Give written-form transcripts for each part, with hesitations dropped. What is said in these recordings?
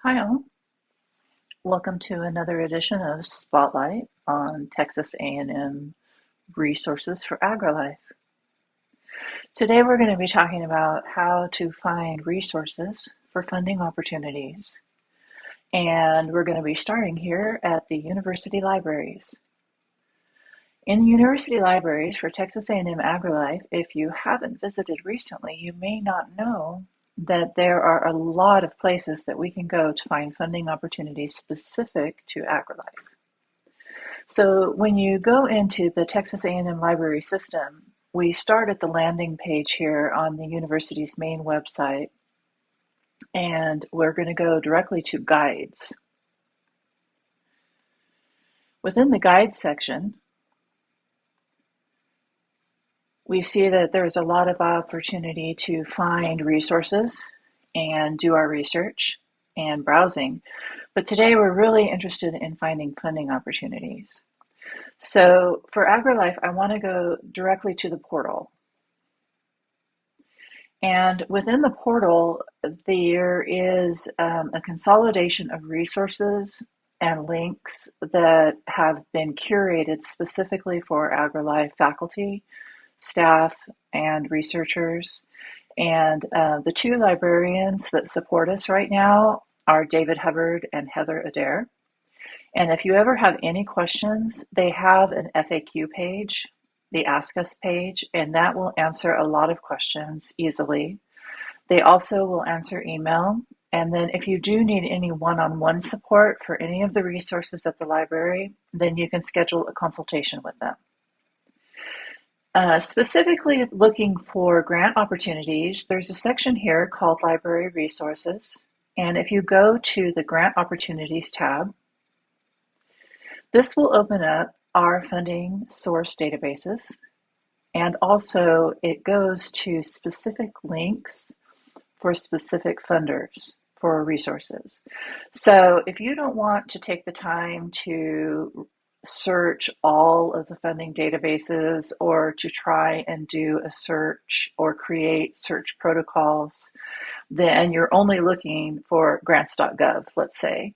Hi all, welcome to another edition of Spotlight on Texas A&M resources for AgriLife. Today we're going to be talking about how to find resources for funding opportunities. And we're going to be starting here at the university libraries. In university libraries for Texas A&M AgriLife, if you haven't visited recently, you may not know that there are a lot of places that we can go to find funding opportunities specific to AgriLife. So when you go into the Texas A&M library system, we start at the landing page here on the university's main website, and we're going to go directly to guides. Within the guide section, we see that there's a lot of opportunity to find resources and do our research and browsing. But today we're really interested in finding funding opportunities. So for AgriLife, I want to go directly to the portal. And within the portal, there is a consolidation of resources and links that have been curated specifically for AgriLife faculty, staff, and researchers. And the two librarians that support us right now are David Hubbard and Heather Adair. And if you ever have any questions, they have an FAQ page, the Ask Us page, and that will answer a lot of questions easily. They also will answer email. And then if you do need any one-on-one support for any of the resources at the library, then you can schedule a consultation with them. Specifically looking for grant opportunities, there's a section here called Library Resources. And if you go to the Grant Opportunities tab, this will open up our funding source databases. And also it goes to specific links for specific funders for resources. So if you don't want to take the time to search all of the funding databases or to try and do a search or create search protocols, then you're only looking for grants.gov, let's say,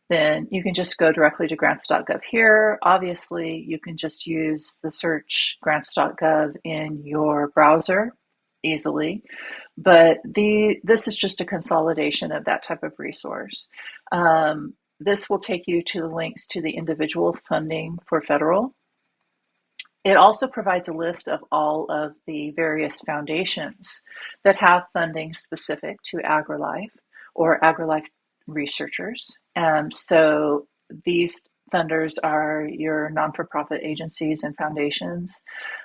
then you can just go directly to grants.gov here. Obviously, you can just use the search grants.gov in your browser easily, but this is just a consolidation of that type of resource. This will take you to the links to the individual funding for federal. It also provides a list of all of the various foundations that have funding specific to AgriLife or AgriLife researchers. So these funders are your non-for-profit agencies and foundations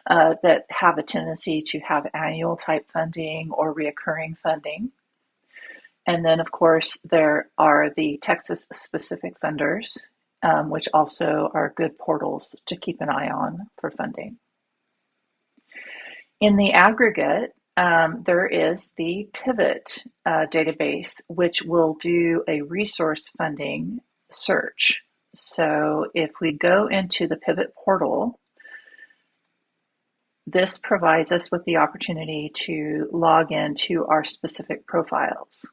that have a tendency to have annual type funding or reoccurring funding. And then, of course, there are the Texas-specific funders, which also are good portals to keep an eye on for funding. In the aggregate, there is the Pivot database, which will do a resource funding search. So if we go into the Pivot portal, this provides us with the opportunity to log into our specific profiles.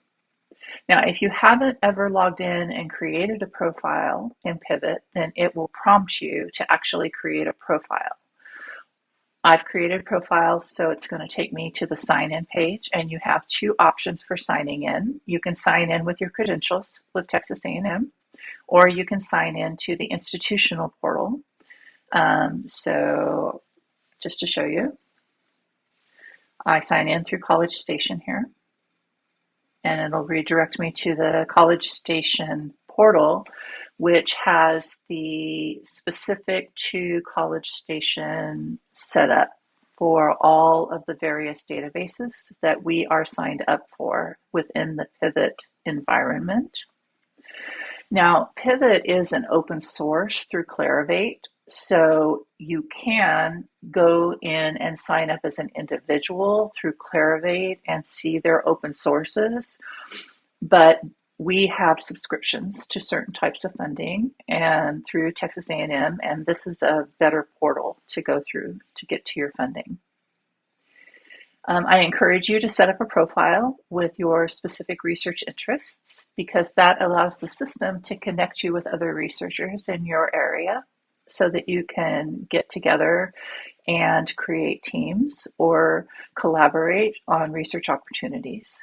Now, if you haven't ever logged in and created a profile in Pivot, then it will prompt you to actually create a profile. I've created profiles, so it's going to take me to the sign-in page, and you have two options for signing in. You can sign in with your credentials with Texas A&M, or you can sign in to the institutional portal. So just to show you, I sign in through College Station here, and it'll redirect me to the College Station portal, which has the specific to College Station setup for all of the various databases that we are signed up for within the Pivot environment. Now, Pivot is an open source through Clarivate, so you can go in and sign up as an individual through Clarivate and see their open sources, but we have subscriptions to certain types of funding and through Texas A&M, and this is a better portal to go through to get to your funding. I encourage you to set up a profile with your specific research interests because that allows the system to connect you with other researchers in your area so that you can get together and create teams or collaborate on research opportunities.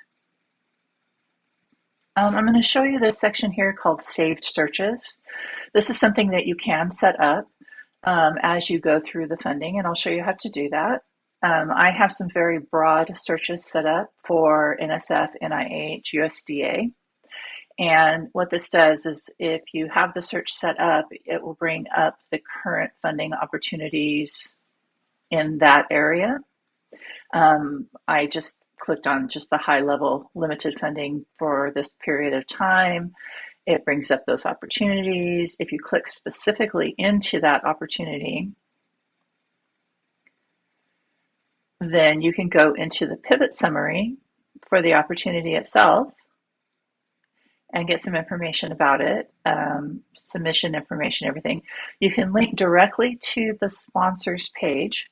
I'm going to show you this section here called Saved Searches. This is something that you can set up as you go through the funding, and I'll show you how to do that. I have some very broad searches set up for NSF, NIH, USDA. And what this does is if you have the search set up, it will bring up the current funding opportunities in that area. I just clicked on just the high level limited funding for this period of time. It brings up those opportunities. If you click specifically into that opportunity, then you can go into the pivot summary for the opportunity itself and get some information about it, submission information, everything. You can link directly to the sponsors page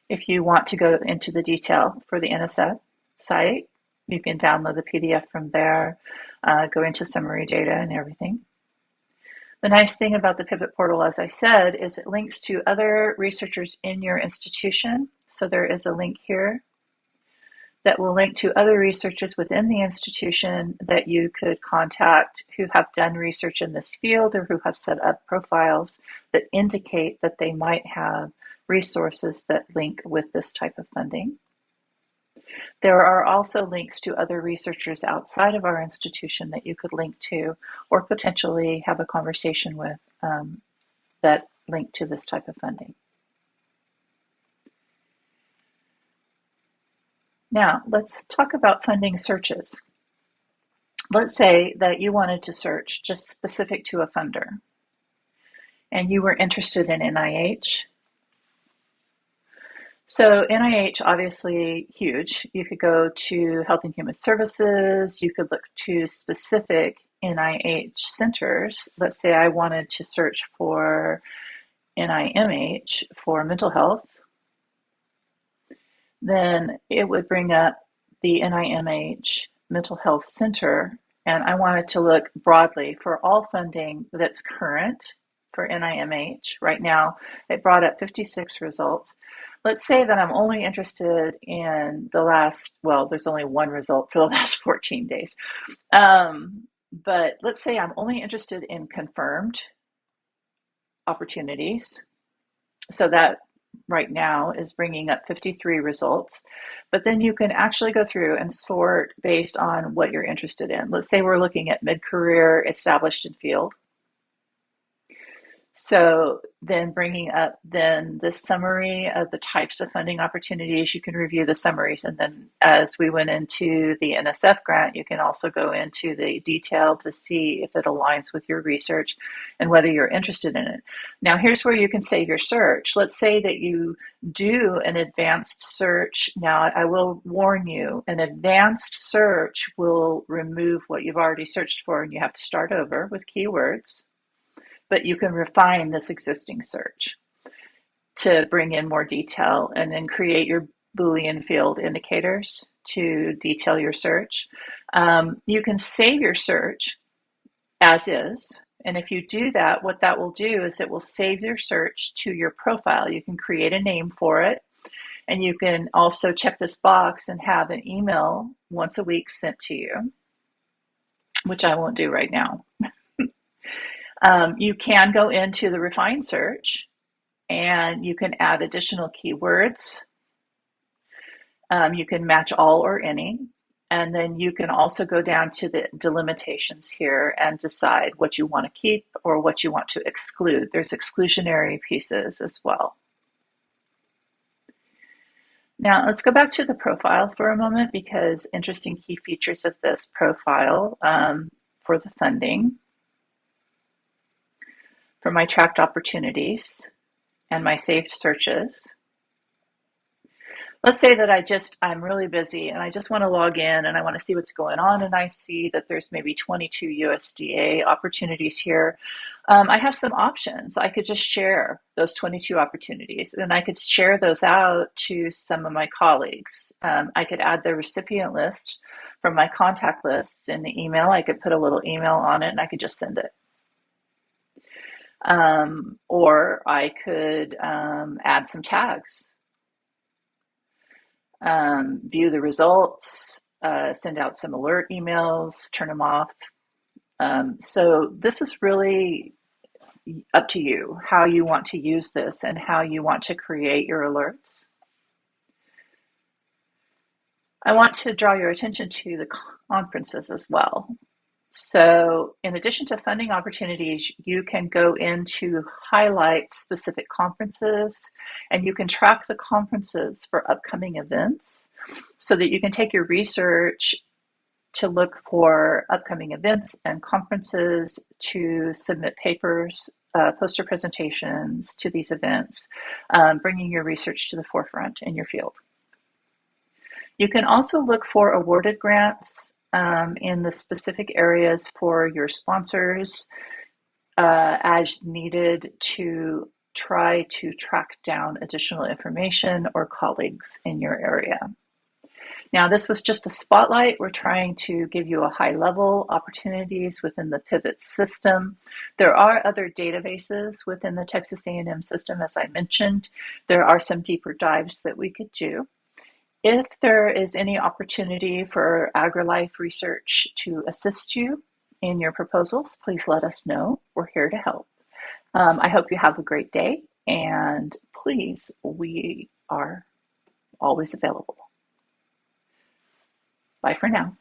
if you want to go into the detail for the NSF site. You can download the PDF from there, go into summary data and everything. The nice thing about the Pivot portal, as I said, is it links to other researchers in your institution. So there is a link here that will link to other researchers within the institution that you could contact who have done research in this field or who have set up profiles that indicate that they might have resources that link with this type of funding. There are also links to other researchers outside of our institution that you could link to or potentially have a conversation with that link to this type of funding. Now, let's talk about funding searches. Let's say that you wanted to search just specific to a funder and you were interested in NIH. So NIH, obviously huge. You could go to Health and Human Services. You could look to specific NIH centers. Let's say I wanted to search for NIMH for mental health. Then it would bring up the NIMH Mental Health Center, and I wanted to look broadly for all funding that's current for NIMH. Right now, it brought up 56 results. Let's say that I'm only interested in the last, well, there's only one result for the last 14 days. But let's say I'm only interested in confirmed opportunities. So that right now is bringing up 53 results, but then you can actually go through and sort based on what you're interested in. Let's say we're looking at mid-career established in field. So then bringing up then the summary of the types of funding opportunities, you can review the summaries. And then as we went into the NSF grant, you can also go into the detail to see if it aligns with your research and whether you're interested in it. Now, here's where you can save your search. Let's say that you do an advanced search. Now, I will warn you, an advanced search will remove what you've already searched for and you have to start over with keywords. But you can refine this existing search to bring in more detail and then create your Boolean field indicators to detail your search. You can save your search as is. And if you do that, what that will do is it will save your search to your profile. You can create a name for it. And you can also check this box and have an email once a week sent to you, which I won't do right now. You can go into the refine search and you can add additional keywords. You can match all or any, and then you can also go down to the delimitations here and decide what you want to keep or what you want to exclude. There's exclusionary pieces as well. Now let's go back to the profile for a moment because interesting key features of this profile for the funding. For my tracked opportunities and my saved searches. let's say that I'm really busy and I just want to log in and I want to see what's going on, and I see that there's maybe 22 USDA opportunities here. I have some options. I could just share those 22 opportunities, and I could share those out to some of my colleagues. I could add the recipient list from my contact list in the email. I could put a little email on it and I could just send it. Or I could add some tags, view the results, send out some alert emails, turn them off. So this is really up to you how you want to use this and how you want to create your alerts. I want to draw your attention to the conferences as well. So in addition to funding opportunities, you can go in to highlight specific conferences, and you can track the conferences for upcoming events so that you can take your research to look for upcoming events and conferences, to submit papers, poster presentations to these events, bringing your research to the forefront in your field. You can also look for awarded grants in the specific areas for your sponsors as needed to try to track down additional information or colleagues in your area. Now, this was just a spotlight. We're trying to give you a high-level opportunities within the Pivot system. There are other databases within the Texas A&M system, as I mentioned. There are some deeper dives that we could do. If there is any opportunity for AgriLife research to assist you in your proposals, please let us know. We're here to help. I hope you have a great day, and please, we are always available. Bye for now.